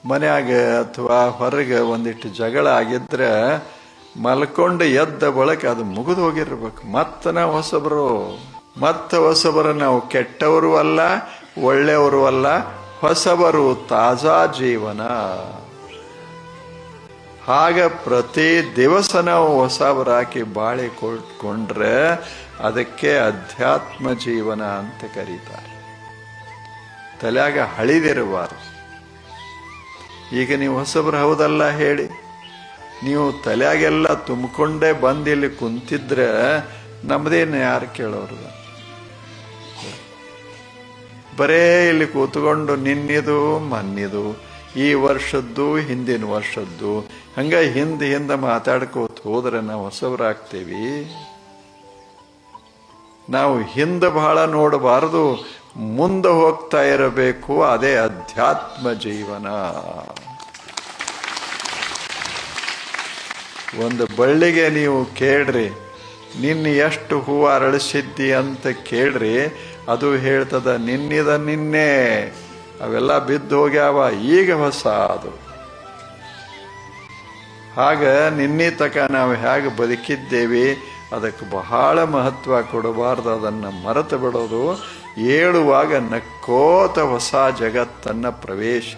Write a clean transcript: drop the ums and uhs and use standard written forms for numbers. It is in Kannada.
ಮನ್ಯಾಗ ಅಥವಾ ಹೊರಗೆ ಒಂದಿಟ್ಟು ಜಗಳ ಆಗಿದ್ರೆ ಮಲ್ಕೊಂಡು ಎದ್ದ ಬಳಕ ಅದು ಮುಗಿದು ಹೋಗಿರ್ಬೇಕು. ಮತ್ತೆ ನಾವು ಹೊಸಬರು ನಾವು ಕೆಟ್ಟವರು ಅಲ್ಲ, ಒಳ್ಳೆಯವರು ಅಲ್ಲ, ಹೊಸಬರು, ತಾಜಾ ಜೀವನ. ಹಾಗ ಪ್ರತಿ ದಿವಸ ನಾವು ಹೊಸಬರಾಕಿ ಬಾಳಿ ಕೊಟ್ಕೊಂಡ್ರೆ ಅದಕ್ಕೆ ಅಧ್ಯಾತ್ಮ ಜೀವನ ಅಂತ ಕರೀತಾರೆ. ತಲೆಯಾಗ ಹಳಿದಿರಬಾರ್ದು. ಈಗ ನೀವು ಹೊಸಬರು ಹೌದಲ್ಲ ಹೇಳಿ, ನೀವು ತಲೆಯಾಗೆಲ್ಲ ತುಂಬಿಕೊಂಡೇ ಬಂದು ಇಲ್ಲಿ ಕುಂತಿದ್ರೆ ನಮ್ದೇನು ಯಾರು ಕೇಳೋರು? ಬರೇ ಇಲ್ಲಿ ಕೂತ್ಕೊಂಡು ನಿನ್ನಿದು ಮನ್ನಿದು, ಈ ವರ್ಷದ್ದು ಹಿಂದಿನ ವರ್ಷದ್ದು ಹಂಗ ಹಿಂದೆ ಮಾತಾಡ್ಕೋತ ಹೋದ್ರೆ ನಾವು ಹೊಸಬರಾಗ್ತೇವಿ. ನಾವು ಹಿಂದೆ ಬಹಳ ನೋಡಬಾರದು, ಮುಂದೆ ಹೋಗ್ತಾ ಇರಬೇಕು. ಅದೇ ಅಧ್ಯಾತ್ಮ ಜೀವನ. ಒಂದು ಬಳ್ಳಿಗೆ ನೀವು ಕೇಳ್ರಿ, ನಿನ್ನ ಎಷ್ಟು ಹೂವು ಅರಳಿಸಿದ್ದಿ ಅಂತ ಕೇಳ್ರಿ, ಅದು ಹೇಳ್ತದ ನಿನ್ನೆ ಅವೆಲ್ಲ ಬಿದ್ದು ಹೋಗ್ಯಾವ, ಈಗ ಹೊಸ ಅದು. ಹಾಗ ನಿನ್ನೆ ತಕ ನಾವು ಹೇಗೆ ಬದುಕಿದ್ದೇವೆ ಅದಕ್ಕೆ ಬಹಳ ಮಹತ್ವ ಕೊಡಬಾರ್ದು, ಅದನ್ನು ಮರೆತು ಬಿಡೋದು. ಏಳುವಾಗ ನಕ್ಕೋತ ಹೊಸ ಜಗತ್ತನ್ನ ಪ್ರವೇಶ